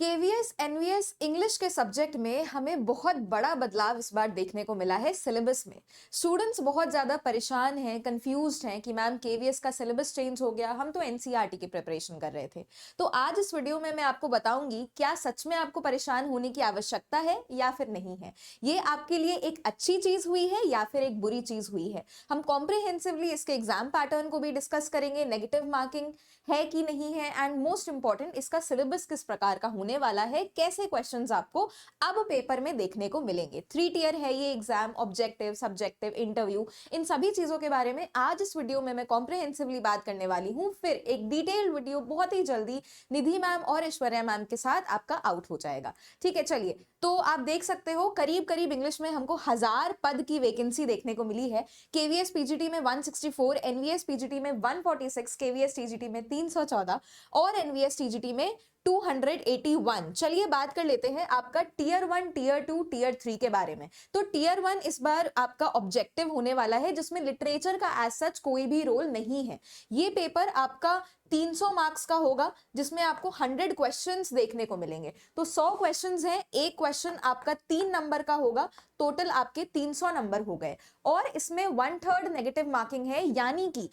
KVS NVS English के subject में हमें बहुत बड़ा बदलाव इस बार देखने को मिला है सिलेबस में। स्टूडेंट्स बहुत ज़्यादा परेशान हैं, कंफ्यूज्ड हैं कि मैम केवीएस का सिलेबस चेंज हो गया, हम तो एनसीईआरटी की प्रिपरेशन कर रहे थे। तो आज इस वीडियो में मैं आपको बताऊंगी क्या सच में आपको परेशान होने की आवश्यकता है या फिर नहीं है। ये आपके लिए एक अच्छी चीज़ हुई है या फिर एक बुरी चीज़ हुई है। हम कॉम्प्रिहेंसिवली इसके एग्जाम पैटर्न को भी डिस्कस करेंगे, नेगेटिव मार्किंग है कि नहीं है, एंड मोस्ट इंपॉर्टेंट इसका सिलेबस किस प्रकार का होने वाला है, कैसे क्वेश्चंस आपको अब पेपर में देखने को मिलेंगे। 3 टियर है ये एग्जाम, ऑब्जेक्टिव, सब्जेक्टिव, इंटरव्यू, इन सभी चीजों के बारे में आज इस वीडियो में मैं कॉम्प्रिहेंसिवली बात करने वाली हूं। फिर एक डिटेल्ड वीडियो बहुत ही जल्दी निधि मैम और ऐश्वर्या मैम के साथ आपका आउट हो जाएगा। ठीक है, चलिए। तो आप देख सकते हो करीब करीब इंग्लिश में हमको 1000 पद की वैकेंसी देखने को मिली है। केवीएस पीजीटी में 164, एनवीएस पीजीटी में 146, केवीएस टीजीटी में 314 और एनवीएस टीजीटी में 281। चलिए बात कर लेते हैं आपका टीयर 1, टीयर 2, टीयर 3 के बारे में। तो टीयर 1 इस बार आपका ऑब्जेक्टिव होने वाला है, जिसमें लिटरेचर का एज सच कोई भी रोल नहीं है। ये पेपर आपका 300 मार्क्स का होगा, जिसमें आपको 100 क्वेश्चंस देखने को मिलेंगे। तो 100 क्वेश्चंस हैं, एक क्वेश्चन आपका 3 नंबर का होगा, टोटल आपके 300 नंबर हो गए। और इसमें 1/3 नेगेटिव मार्किंग है, यानी कि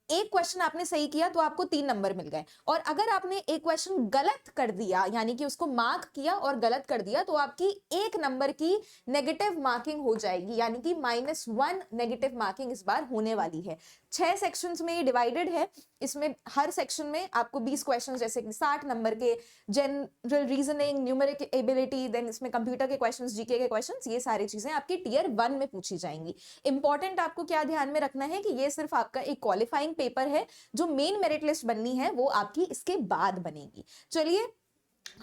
एक क्वेश्चन आपने सही किया तो आपको 3 नंबर मिल गए, और अगर आपने एक क्वेश्चन गलत कर दिया, यानी कि उसको मार्क किया और गलत कर दिया, तो आपकी 1 नंबर की नेगेटिव मार्किंग हो जाएगी, यानी कि -1 नेगेटिव मार्किंग इस बार होने वाली है। 6 सेक्शंस में ये डिवाइडेड है। इसमें हर सेक्शन में आपको 20 क्वेश्चन, जैसे कि 60 नंबर के general reasoning, numeric ability, then इसमें कंप्यूटर के क्वेश्चंस, जीके के क्वेश्चंस, ये सारी चीजें आपकी टीयर 1 में पूछी जाएंगी। इंपॉर्टेंट आपको क्या ध्यान में रखना है कि ये सिर्फ आपका एक क्वालिफाइंग पेपर है, जो मेन मेरिट लिस्ट बननी है वो आपकी इसके बाद बनेगी। चलिए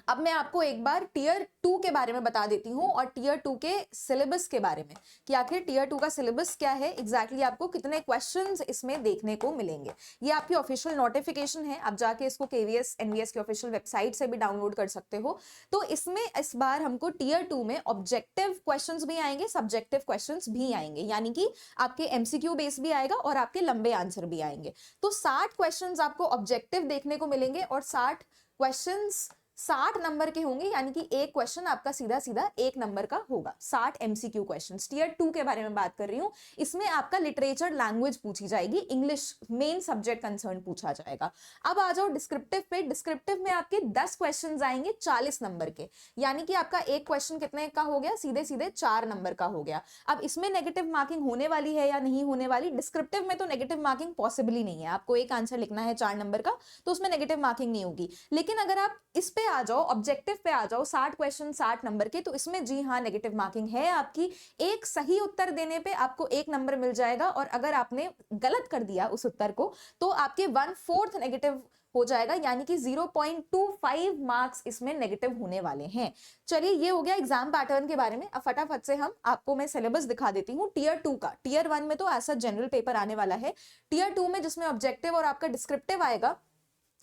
अब मैं आपको एक बार टीयर 2 के बारे में बता देती हूं, और टीयर 2 के सिलेबस के बारे में कि आखिर टीयर 2 का सिलेबस क्या है, एग्जैक्टली आपको कितने क्वेश्चंस इसमें देखने को मिलेंगे। ये आपकी ऑफिशियल नोटिफिकेशन है, आप जाके इसको केवीएस एनवीएस की ऑफिशियल वेबसाइट से भी डाउनलोड कर सकते हो। तो इसमें इस बार हमको टीयर 2 में ऑब्जेक्टिव क्वेश्चंस भी आएंगे, सब्जेक्टिव क्वेश्चंस भी आएंगे, यानी कि आपके एमसीक्यू बेस भी आएगा और आपके लंबे आंसर भी आएंगे। तो 60 क्वेश्चंस आपको ऑब्जेक्टिव देखने को मिलेंगे, और 60 क्वेश्चंस 60 नंबर के होंगे, यानी कि एक क्वेश्चन आपका सीधा सीधा 1 नंबर का होगा। 60 एमसीक्यू क्वेश्चंस। टीयर 2 के बारे में बात कर रही हूं, इसमें आपका लिटरेचर लैंग्वेज पूछी जाएगी, इंग्लिश मेन सब्जेक्ट कंसर्न पूछा जाएगा। अब आ जाओ डिस्क्रिप्टिव पे। डिस्क्रिप्टिव में आपके 10 क्वेश्चन आएंगे 40 नंबर के, यानी कि आपका एक क्वेश्चन कितने का हो गया, सीधे सीधे 4 नंबर का हो गया। अब इसमें नेगेटिव मार्किंग होने वाली है या नहीं होने वाली? डिस्क्रिप्टिव में तो नेगेटिव मार्किंग पॉसिबल ही नहीं है। आपको एक आंसर लिखना है 4 नंबर का, तो उसमें नेगेटिव मार्किंग नहीं होगी। लेकिन अगर आप इस पे आ जाओ, ऑब्जेक्टिव पे आ जाओ, 60 क्वेश्चन 60 नंबर के, तो इसमें जी हाँ नेगेटिव मार्किंग है आपकी। एक सही उत्तर देने पे आपको 1 नंबर मिल जाएगा, और अगर आपने गलत कर दिया उस उत्तर को तो आपके 1/4 नेगेटिव हो जाएगा, यानी कि 0.25 मार्क्स इसमें नेगेटिव होने वाले हैं। चलिए ये हो गया एग्जाम पैटर्न के बारे में। अब फटाफट से हम आपको मैं सिलेबस दिखा देती हूँ टीयर 2 का। टीयर 1 में तो ऐसा जनरल पेपर आने वाला है। टीयर 2 में जिसमें ऑब्जेक्टिव और आपका डिस्क्रिप्टिव आएगा,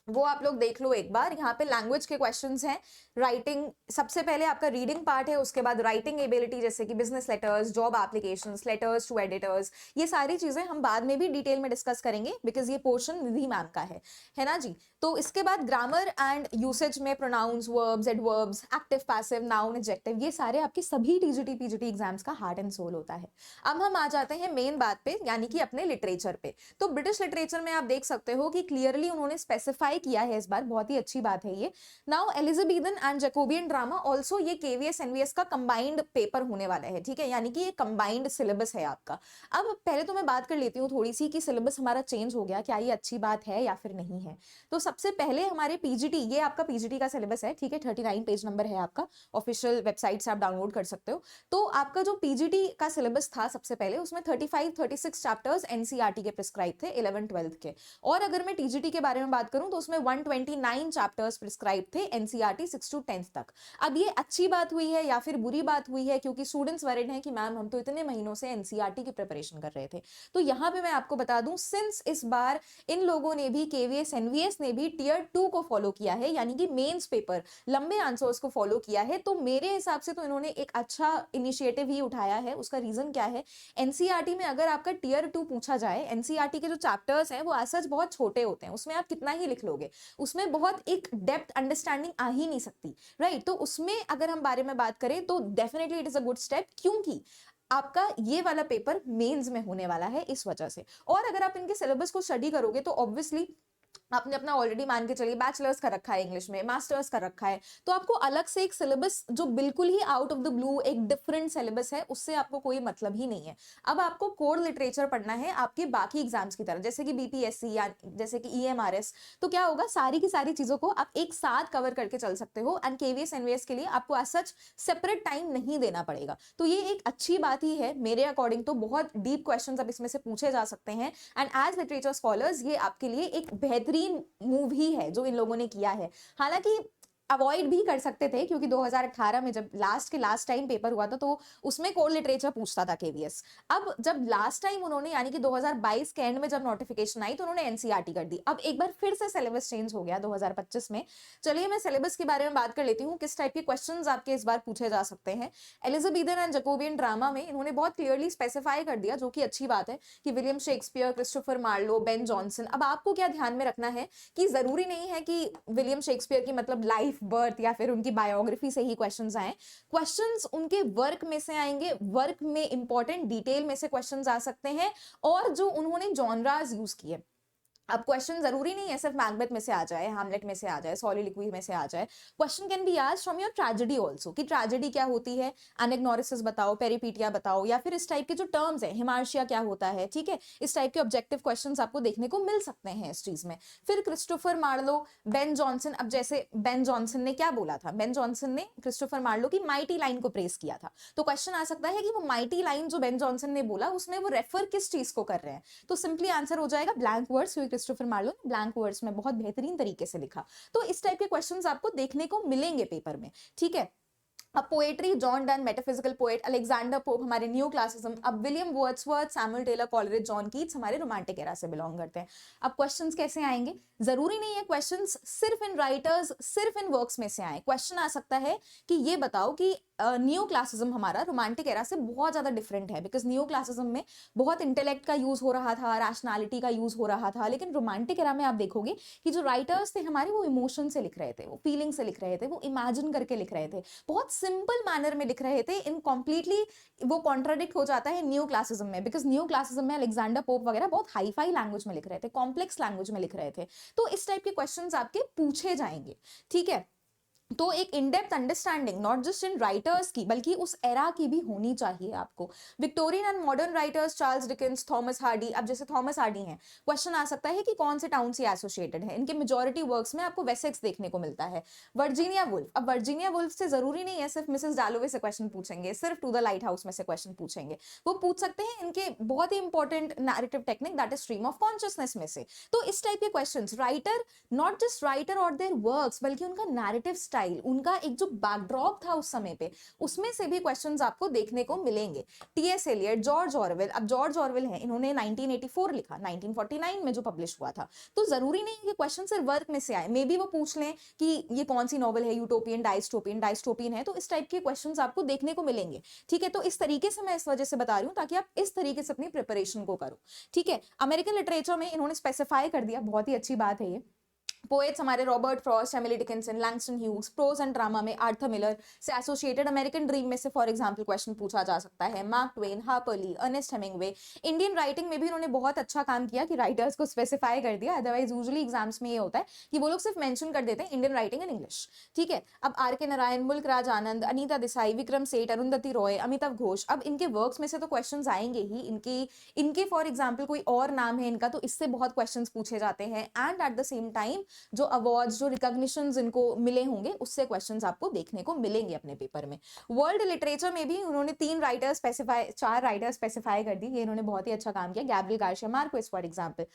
वो आप लोग देख लो एक बार। यहाँ पे लैंग्वेज के क्वेश्चंस हैं। राइटिंग सबसे पहले आपका रीडिंग पार्ट है, उसके बाद राइटिंग एबिलिटी, जैसे कि business letters, job applications, letters to editors, ये सारी चीजें हम बाद में भी डिटेल में डिस्कस करेंगे, बिकॉज ये पोर्शन निधि मैम का है ना जी। तो इसके बाद ग्रामर एंड यूसेज में pronouns, verbs, adverbs, active, passive, noun, adjective, ये सारे आपके सभी टीजीटी पीजीटी एग्जाम्स का हार्ट एंड सोल होता है। अब हम आ जाते हैं मेन बात पे, यानी कि अपने लिटरेचर पे। तो ब्रिटिश लिटरेचर में आप देख सकते हो कि क्लियरली उन्होंने स्पेसिफाई किया है इस बार, बहुत ही अच्छी बात है ये। Now Elizabethan and Jacobean drama also, ये केवीएस एनवीएस का कंबाइंड पेपर होने वाला है, ठीक है, यानी कि ये कंबाइंड सिलेबस है आपका। अब पहले तो मैं बात कर लेती हूँ थोड़ी सी कि सिलेबस हमारा चेंज हो गया, क्या ये अच्छी बात है या फिर नहीं है। तो सबसे पहले हमारे पीजीटी, ये आपका पीजीटी का सिलेबस है, ठीक है, 39 पेज नंबर है आपका, ऑफिशियल वेबसाइट से आप डाउनलोड कर सकते हो। तो आपका जो पीजीटी का सिलेबस था सबसे पहले, उसमें 35-36 चैप्टर्स एनसीईआरटी के प्रिस्क्राइब थे 11th-12th के। और अगर मैं टीजीटी के बारे में बात करूं तो उसमें 129 चैप्टर्स प्रिस्क्राइब थे एनसीईआरटी 6 to 10th तक। अब ये अच्छी बात हुई है या फिर बुरी बात हुई है, क्योंकि स्टूडेंट्स वरीड हैं कि मैम हम तो इतने महीनों से एनसीईआरटी की प्रिपरेशन कर रहे थे। तो यहाँ पे मैं आपको बता दूं, सिंस इस बार इन लोगों ने भी, केवीएस एनवीएस ने भी टीयर 2 को फॉलो किया है, यानी कि मेंस पेपर लंबे आंसर्स को फॉलो किया है, तो मेरे हिसाब से तो इन्होंने एक अच्छा इनिशिएटिव ही उठाया है। उसका रीजन क्या है, एनसीईआरटी में अगर आपका टीयर 2 पूछा जाए, एनसीईआरटी के जो चैप्टर्स हैं वो सच बहुत छोटे होते हैं, उसमें आप कितना ही लिख लोगे, उसमें बहुत एक डेप्थ अंडरस्टैंडिंग आ ही नहीं सकती, राइट? तो उसमें अगर हम बारे में बात करें तो definitely it is a good step, क्योंकि आपका ये वाला पेपर मेंस में होने वाला है इस वजह से। और अगर आप इनके सिलेबस को स्टडी करोगे तो ऑब्वियसली आपने अपना ऑलरेडी मान के चलिए बैचलर्स कर रखा है इंग्लिश में, मास्टर्स कर रखा है, तो आपको अलग से एक सिलेबस जो बिल्कुल ही आउट ऑफ द ब्लू एक डिफरेंट सिलेबस है, उससे आपको कोई मतलब ही नहीं है। अब आपको कोर लिटरेचर पढ़ना है आपके बाकी एग्जाम्स की तरह, जैसे कि बीपीएससी या जैसे कि ईएमआरएस। तो क्या होगा, सारी की सारी चीजों को आप एक साथ कवर करके चल सकते हो, एंड केवीएस एनवीएस के लिए आपको एज सच सेपरेट टाइम नहीं देना पड़ेगा। तो ये एक अच्छी बात ही है मेरे अकॉर्डिंग, तो बहुत डीप क्वेश्चन अब इसमें से पूछे जा सकते हैं, एंड एज लिटरेचर स्कॉलर्स ये आपके लिए एक बेहतरीन मूव ही है जो इन लोगों ने किया है। हालांकि अवॉइड भी कर सकते थे, क्योंकि 2018 में जब लास्ट टाइम पेपर हुआ था तो उसमें कोर लिटरेचर पूछता था केवीएस। अब जब लास्ट टाइम उन्होंने यानी कि 2022 के एंड में जब नोटिफिकेशन आई तो उन्होंने एनसीईआरटी कर दी। अब एक बार फिर से सिलेबस चेंज हो गया 2025 में। चलिए मैं सिलेबस के बारे में बात कर लेती हूँ, किस टाइप के क्वेश्चंस आपके इस बार पूछे जा सकते हैं। एलिजाबेथन एंड जैकोबियन ड्रामा में इन्होंने बहुत क्लियरली स्पेसिफाई कर दिया, जो कि अच्छी बात है, कि William Shakespeare, Christopher Marlowe, Ben Jonson. अब आपको क्या ध्यान में रखना है कि जरूरी नहीं है कि विलियम शेक्सपियर की मतलब लाइफ, बर्थ या फिर उनकी बायोग्राफी से ही क्वेश्चंस आए। क्वेश्चंस उनके वर्क में से आएंगे, वर्क में इंपॉर्टेंट डिटेल में से क्वेश्चंस आ सकते हैं, और जो उन्होंने जॉनरास यूज किए। अब क्वेश्चन जरूरी नहीं है सिर्फ मैकबेथ में से आ जाए, हैमलेट में से आ जाए, सॉलिलोक्वी में से आ जाए। Question can be asked from your tragedy also, कि ट्रेजेडी क्या होती है, एनेग्नोरिसिस बताओ, पेरिपीटिया बताओ, या फिर इस टाइप के जो टर्म्स हैं, हिमार्शिया क्या होता है, ठीक है, इस टाइप के ऑब्जेक्टिव क्वेश्चंस आपको देखने को मिल सकते हैं इस चीज में। फिर क्रिस्टोफर मार्लो, बेन जॉनसन। अब जैसे बेन जॉनसन ने क्या बोला था, बेन जॉनसन ने क्रिस्टोफर मार्लो की माइटी लाइन को प्रेस किया था, तो क्वेश्चन आ सकता है कि वो माइटी लाइन जो बेन जॉनसन ने बोला उसमें वो रेफर किस चीज को कर रहे हैं। तो सिंपली आंसर हो जाएगा ब्लैंक वर्ड्स, क्रिस्टोफर मार्लो ने ब्लैंक वर्ड्स में बहुत बेहतरीन तरीके से लिखा। तो इस टाइप के क्वेश्चंस आपको देखने को मिलेंगे पेपर में, ठीक है। अब poetry, John Donne, metaphysical poet, Alexander Pope हमारे न्यू क्लासिज्म। अब William Wordsworth, Samuel Taylor Coleridge, John Keats हमारे रोमांटिक एरा से बिलोंग करते हैं। अब क्वेश्चंस कैसे आएंगे, जरूरी नहीं है क्वेश्चंस सिर्फ इन राइटर्स, सिर्फ इन वर्क्स में से आए। क्वेश्चन आ सकता है कि ये बताओ कि न्यू क्लासिज्म हमारा रोमांटिक एरा से बहुत ज्यादा डिफरेंट है, बिकॉज न्यू क्लासिज्म में बहुत इंटेलेक्ट का यूज हो रहा था, रैशनैलिटी का यूज हो रहा था, लेकिन रोमांटिक एरा में आप देखोगे कि जो राइटर्स थे हमारे, वो इमोशन से लिख रहे थे, वो फीलिंग से लिख रहे थे, वो इमेजिन करके लिख रहे थे, बहुत सिंपल मैनर में लिख रहे थे। इन कॉम्प्लीटली वो कॉन्ट्राडिक्ट हो जाता है न्यू क्लासिज्म में, बिकॉज न्यू क्लासिज्म में अलेक्जेंडर पोप वगैरह बहुत हाई फाई लैंग्वेज में लिख रहे थे, कॉम्प्लेक्स लैंग्वेज में लिख रहे थे। तो इस टाइप के क्वेश्चंस आपके पूछे जाएंगे, ठीक है। तो एक in-depth understanding not just in writers की, बल्कि उस एरा की भी होनी चाहिए आपको। Victorian and modern writers, Charles Dickens, Thomas Hardy. अब जैसे थॉमस हार्डी हैं, क्वेश्चन आ सकता है कि कौन से टाउन से एसोसिएटेड है। इनके मेजॉरिटी वर्क्स में आपको वेसेक्स देखने को मिलता है। Virginia Woolf. अब वर्जीनिया वुल्फ से जरूरी नहीं है सिर्फ मिसेस डालोवे से क्वेश्चन पूछेंगे, सिर्फ टू द लाइट हाउस में से क्वेश्चन पूछेंगे, वो पूछ सकते हैं इनके बहुत ही important narrative technique, that is stream of consciousness में से। तो इस टाइप के question writer, not just writer और देयर वर्क्स, बल्कि उनका नैरेटिव स्टाइल, उनका एक जो बैकड्रॉप था उस समय पे, उसमें से भी क्वेश्चंस आपको देखने को मिलेंगे। TS Eliot, George Orwell. अब जॉर्ज ऑरवेल है, इन्होंने 1984 लिखा, 1949 में जो पब्लिश हुआ था। तो जरूरी नहीं है कि क्वेश्चन सिर्फ वर्क में से आए, मे बी वो पूछ लें कि ये कौन सी नॉवल है, यूटोपियन, डायस्टोपियन, डायस्टोपियन है, तो इस टाइप के क्वेश्चंस आपको देखने को मिलेंगे, ठीक है। तो इस तरीके से मैं इस वजह से बता रही हूँ ताकि आप इस तरीके से अपनी प्रिपरेशन को करो, ठीक है। अमेरिकन लिटरेचर में इन्होंने स्पेसिफाई कर दिया, बहुत ही अच्छी बात है ये। पोएट्स हमारे Robert Frost, Emily Dickinson, Langston Hughes. Prose and drama में आर्थर मिलर से एसोसिएटेड अमेरिकन ड्रीम में से फॉर एग्जांपल क्वेश्चन पूछा जा सकता है। Mark Twain, Harper Lee, Ernest Hemingway. Indian writing में भी उन्होंने बहुत अच्छा काम किया कि राइटर्स को स्पेसिफाई कर दिया, अदरवाइज यूजुअली एग्जाम्स में ये होता है कि वो लोग सिर्फ मेंशन कर देते हैं इंडियन राइटिंग एंड इंग्लिश, ठीक है। अब आर के नारायण, मुल्क राज आनंद, अनीता देसाई, विक्रम सेठ, अरुंधति रॉय, अमिताभ घोष। अब इनके वर्क्स में से तो क्वेश्चंस आएंगे ही, इनके फॉर एग्जाम्पल कोई और नाम है इनका, तो इससे बहुत क्वेश्चन पूछे जाते हैं। And at the same time जो अवार्ड, जो रिकॉग्निशंस इनको मिले होंगे, उससे क्वेश्चंस आपको देखने को मिलेंगे अपने पेपर में। वर्ल्ड लिटरेचर में भी उन्होंने 4 राइटर्स स्पेसिफाई कर दी, ये इन्होंने बहुत ही अच्छा काम किया। Gabriel Garcia Marquez for example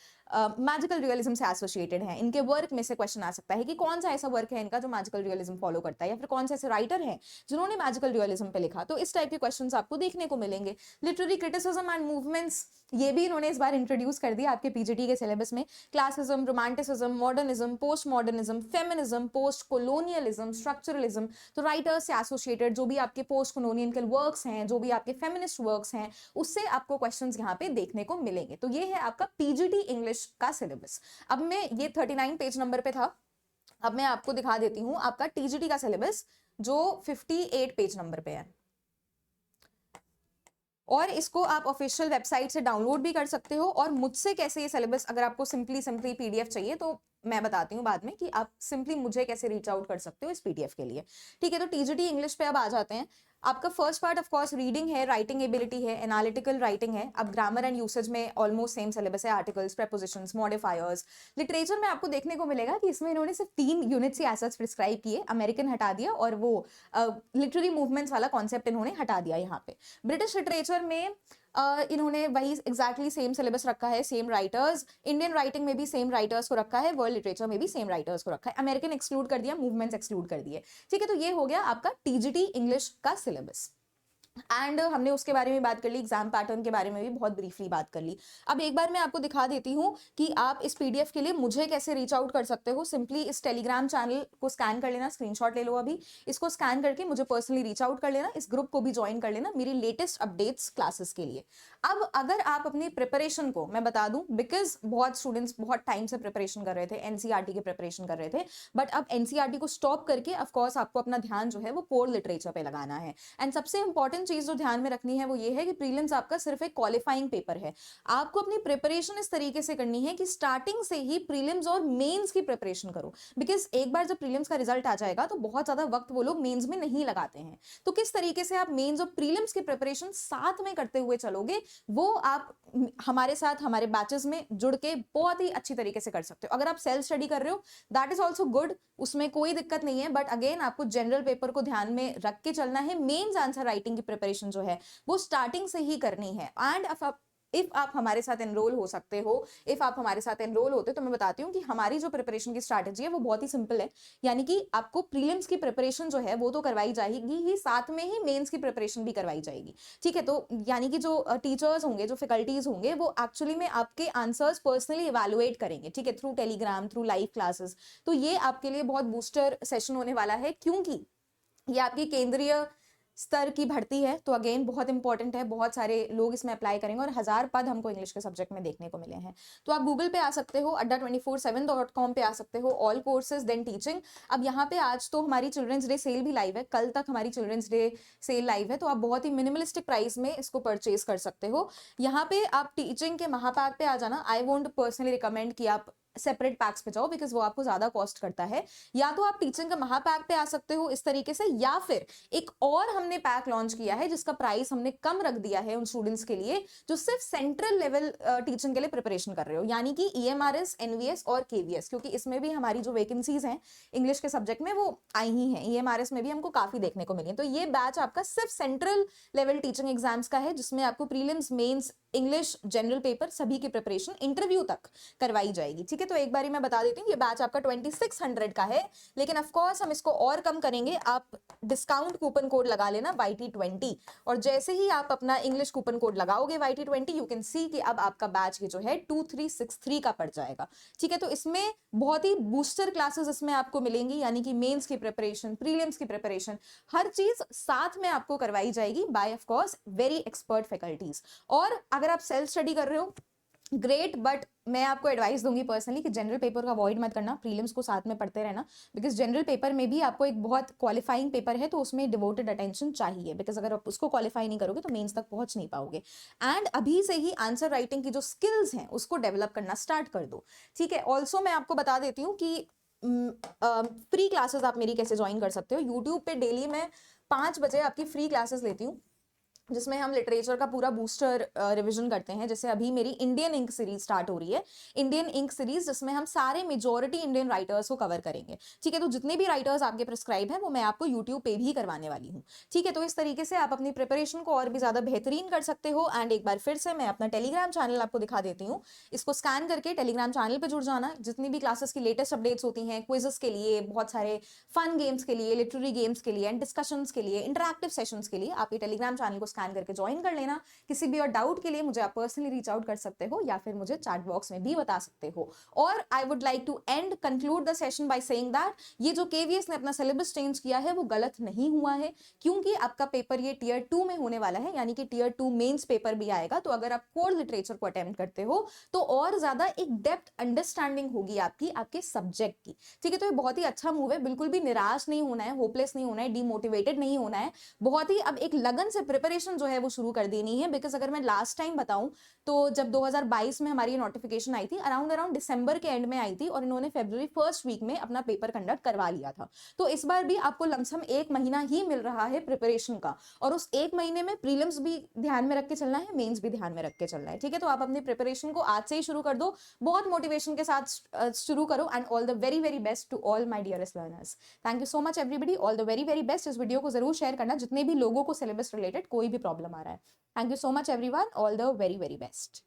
magical realism से एसोसिएटेड है, इनके वर्क में से क्वेश्चन आ सकता है कि कौन सा ऐसा वर्क है इनका जो मैजिकल रियलिज्म फॉलो करता है, या फिर कौन से ऐसे राइटर हैं जिन्होंने मैजिकल रियलिज्म पे लिखा। तो इस टाइप के क्वेश्चंस आपको देखने को मिलेंगे। लिटरेरी क्रिटिसिज्म एंड मूवमेंट्स, ये भी इन्होंने इस बार इंट्रोड्यूस कर दिया आपके पीजीटी के सिलेबस में। Classicism, romanticism, modernism, modernism, post modernism, feminism, post colonialism, structuralism, तो राइटर्स से एसोसिएटेड जो भी आपके पोस्ट कोलोनियल वर्क्स हैं, जो भी आपके फेमिनिस्ट वर्क्स हैं, उससे आपको क्वेश्चंस यहाँ पे देखने को मिलेंगे। तो ये है आपका पीजीटी इंग्लिश का सिलेबस। अब मैं ये 39 पेज नंबर पे था, अब मैं आपको दिखा देती हूँ आपका टीजीटी का सिलेबस जो 58 पेज नंबर पे है, और इसको आप ऑफिशियल वेबसाइट से डाउनलोड भी कर सकते हो। और मुझसे कैसे ये सिलेबस, अगर आपको सिंपली पीडीएफ चाहिए तो मैं बताती हूँ बाद में कि आप सिंपली मुझे कैसे रीच आउट कर सकते हो इस पीडीएफ के लिए। ठीक है, तो टीजीटी इंग्लिश पे अब आ जाते हैं। आपका first part of course reading है, राइटिंग एबिलिटी है, एनालिटिकल राइटिंग है। अब ग्रामर एंड यूसेज में ऑलमोस्ट सेम सिलेबस है, आर्टिकल्स, प्रेपोजिशंस, मॉडिफायर्स। लिटरेचर में आपको देखने को मिलेगा कि इसमें इन्होंने सिर्फ 3 यूनिट्स ही एज प्रिस्क्राइब किए, अमेरिकन हटा दिया और वो लिटरेरी मूवमेंट्स वाला कॉन्सेप्ट इन्होंने हटा दिया यहाँ पे। ब्रिटिश लिटरेचर में इन्होंने वही एग्जैक्टली सेम सिलेबस रखा है, सेम राइटर्स। इंडियन राइटिंग में भी सेम राइटर्स को रखा है, वर्ल्ड लिटरेचर में भी सेम राइटर्स को रखा है। अमेरिकन एक्सक्लूड कर दिया, मूवमेंट्स एक्सक्लूड कर दिए। ठीक है, तो ये हो गया आपका टीजीटी इंग्लिश का सिलेबस। एंड हमने उसके बारे में बात कर ली, एग्जाम पैटर्न के बारे में भी बहुत ब्रीफली बात कर ली। अब एक बार मैं आपको दिखा देती हूँ कि आप इस पीडीएफ के लिए मुझे कैसे रीच आउट कर सकते हो। सिंपली इस टेलीग्राम चैनल को स्कैन कर लेना, स्क्रीनशॉट ले लो अभी, इसको स्कैन करके मुझे पर्सनली रीच आउट कर लेना, इस ग्रुप को भी ज्वाइन कर लेना मेरी लेटेस्ट अपडेट्स क्लासेस के लिए। अब अगर आप अपनी प्रिपरेशन को, मैं बता दूं, बिकॉज बहुत स्टूडेंट्स बहुत टाइम से प्रिपरेशन कर रहे थे, एनसीईआरटी की प्रिपरेशन कर रहे थे, बट अब एनसीईआरटी को स्टॉप करके ऑफकोर्स आपको अपना ध्यान जो है वो कोर लिटरेचर पे लगाना है। एंड सबसे इंपॉर्टेंट चीज जो ध्यान में रखनी है वो ये है कि प्रीलिम्स आपका सिर्फ एक क्वालिफाइंग पेपर है। आपको अपनी प्रिपरेशन इस तरीके से करनी है कि स्टार्टिंग से ही प्रीलिम्स और मेंस की प्रिपरेशन करो, बिकॉज एक बार जब प्रीलिम्स का रिजल्ट आ जाएगा तो बहुत ज्यादा वक्त वो लोग मेंस में नहीं लगाते हैं। तो किस तरीके से आप मेंस और प्रीलिम्स की प्रिपरेशन साथ में करते हुए चलोगे, वो आप हमारे साथ हमारे बैचेस में जुड़ के बहुत ही अच्छी तरीके से कर सकते हो। अगर आप सेल्फ स्टडी कर रहे हो दैट इज ऑल्सो गुड, उसमें कोई दिक्कत नहीं है, बट अगेन आपको जनरल पेपर को ध्यान में रख के चलना है। मेंस आंसर राइटिंग की प्रिपरेशन जो है वो स्टार्टिंग से ही करनी है। एंड इफ आप हमारे साथ एनरोल हो सकते हो, इफ आप हमारे साथ एनरोल होते तो मैं बताती हूँ कि हमारी जो प्रिपरेशन की स्ट्रैटेजी है वो बहुत ही सिंपल है। यानी कि आपको प्रीलिम्स की प्रिपरेशन जो है वो तो करवाई जाएगी ही, साथ में ही मेंस की प्रिपरेशन भी करवाई जाएगी। ठीक है, तो यानी कि जो टीचर्स होंगे, जो फैकल्टीज होंगे, वो एक्चुअली में आपके आंसर्स पर्सनली इवैल्यूएट करेंगे। ठीक है, through Telegram, through live classes. तो ये आपके लिए बहुत बूस्टर सेशन होने वाला है, क्योंकि ये आपकी केंद्रीय स्तर की भर्ती है। तो अगेन बहुत इंपॉर्टेंट है, बहुत सारे लोग इसमें अप्लाई करेंगे और 1000 पद हमको इंग्लिश के सब्जेक्ट में देखने को मिले हैं। तो आप गूगल पे आ सकते हो, adda247.com पे आ सकते हो, ऑल कोर्सेज देन टीचिंग। अब यहाँ पे आज तो हमारी चिल्ड्रंस डे सेल भी लाइव है, कल तक हमारी चिल्ड्रंस डे सेल लाइव है, तो आप बहुत ही मिनिमलिस्टिक प्राइस में इसको परचेज कर सकते हो। यहाँ पे आप टीचिंग के महापैक पे आ जाना। आई वोंट पर्सनली रिकमेंड कि आप सेपरेट पैक्स पे जाओ, बिकॉज वो आपको ज्यादा कॉस्ट करता है। या तो आप टीचिंग का महापैक पे आ सकते हो इस तरीके से, या फिर एक और हमने पैक लॉन्च किया है जिसका प्राइस हमने कम रख दिया है उन स्टूडेंट्स के लिए जो सिर्फ सेंट्रल लेवल टीचिंग के लिए प्रिपरेशन कर रहे हो, यानी कि ईएमआरएस, एनवीएस और केवीएस, क्योंकि इसमें भी हमारी जो वैकेंसीज हैं इंग्लिश के सब्जेक्ट में वो आई ही हैं। ईएमआरएस में भी हमको काफी देखने को मिली है। तो ये बैच आपका सिर्फ सेंट्रल लेवल टीचिंग एग्जाम्स का है, जिसमें आपको prelims, mains, English, general paper सभी की प्रिपरेशन इंटरव्यू तक करवाई जाएगी। ठीक है, तो एक बारी मैं बता देती हूँ ये बैच आपका 2600 का है, लेकिन ऑफ कोर्स हम इसको और कम करेंगे। आप डिस्काउंट कूपन कोड लगा लेना YT20, और जैसे ही आप अपना इंग्लिश कूपन कोड लगाओगे YT20, यू कैन सी कि अब आपका बैच जो है 2363 का पड़ जाएगा। ठीक है, तो इसमें बहुत ही बूस्टर क्लासेस इसमें आपको मिलेंगी, यानी कि मेंस की प्रिपरेशन, प्रीलिम्स की प्रिपरेशन, हर चीज साथ में आपको करवाई जाएगी by of course very expert faculties. और अगर आप सेल्फ स्टडी कर रहे हो ग्रेट, बट मैं आपको एडवाइस दूंगी पर्सनली कि जनरल पेपर को अवॉइड मत करना, प्रीलिम्स को साथ में पढ़ते रहना, बिकॉज जनरल पेपर में भी आपको एक बहुत क्वालिफाइंग पेपर है, तो उसमें डिवोटेड अटेंशन चाहिए, बिकॉज अगर आप उसको क्वालिफाई नहीं करोगे तो मेंस तक पहुंच नहीं पाओगे। एंड अभी से ही आंसर राइटिंग की जो स्किल्स हैं उसको डेवलप करना स्टार्ट कर दो। ठीक है, ऑल्सो मैं आपको बता देती हूँ कि फ्री क्लासेस आप मेरी कैसे ज्वाइन कर सकते हो। यूट्यूब पे डेली मैं 5 बजे आपकी फ्री क्लासेस लेती हूँ, जिसमें हम लिटरेचर का पूरा बूस्टर रिवीजन करते हैं। जैसे अभी मेरी इंडियन इंक सीरीज स्टार्ट हो रही है, इंडियन इंक सीरीज, जिसमें हम सारे मेजॉरिटी इंडियन राइटर्स को कवर करेंगे। ठीक है, तो जितने भी राइटर्स आपके प्रिस्क्राइब हैं वो मैं आपको यूट्यूब पे भी करवाने वाली हूँ। ठीक है, तो इस तरीके से आप अपनी प्रिपरेशन को और भी ज्यादा बेहतरीन कर सकते हो। एंड एक बार फिर से मैं अपना टेलीग्राम चैनल आपको दिखा देती हूँ, इसको स्कैन करके टेलीग्राम चैनल पर जुड़ जाना। जितनी भी क्लासेस की लेटेस्ट अपडेट्स होती हैं, क्विजेस के लिए, बहुत सारे फन गेम्स के लिए, लिटरेरी गेम्स के लिए, एंड डिस्कशंस के लिए, इंटरैक्टिव सेशंस के लिए, आप ये टेलीग्राम चैनल को स्कैन करके ज्वाइन कर लेना। किसी भी और डाउट के लिए मुझे आप पर्सनली रीच आउट कर सकते हो या फिर मुझे चैट बॉक्स में भी बता सकते हो। और I would like to end conclude the session by saying that ये जो केवीएस ने अपना सिलेबस चेंज किया है वो गलत नहीं हुआ है, क्योंकि आपका पेपर ये टीयर 2 में होने वाला है, यानी कि टीयर 2 मेंस पेपर भी आएगा। तो अगर आप कोर लिटरेचर को अटेम्प्ट करते हो तो और ज्यादा एक डेप्थ अंडरस्टैंडिंग होगी आपकी आपके सब्जेक्ट की। ठीक है, तो ये बहुत ही अच्छा मूव है, बिल्कुल भी निराश नहीं होना है, होपलेस नहीं होना है, डिमोटिवेटेड नहीं होना है, बहुत ही अब एक लगन से प्रिपरेशन जो है वो शुरू कर देनी है। बिकॉज अगर मैं लास्ट टाइम बताऊं तो जब 2022 में हमारी नोटिफिकेशन आई थी अराउंड दिसंबर के एंड में आई थी, और इन्होंने फरवरी फर्स्ट वीक में अपना पेपर कंडक्ट करवा लिया था। तो इस बार भी आपको लमसम 1 महीना ही मिल रहा है प्रिपरेशन का, और उस 1 महीने में प्रीलिम्स भी ध्यान में रख के चलना है, मेंस भी ध्यान में रख के चलना है। ठीक है, तो आप अपनी प्रिपरेशन को आज से ही शुरू कर दो, बहुत मोटिवेशन के साथ शुरू करो। And all the very very best to all my dearest learners. Thank you so much everybody, all the very very best. इस वीडियो को जरूर शेयर करना जितने भी लोगों को सिलेबस रिलेटेड कोई भी प्रॉब्लम आ रहा है। Thank you so much everyone, all the very very best.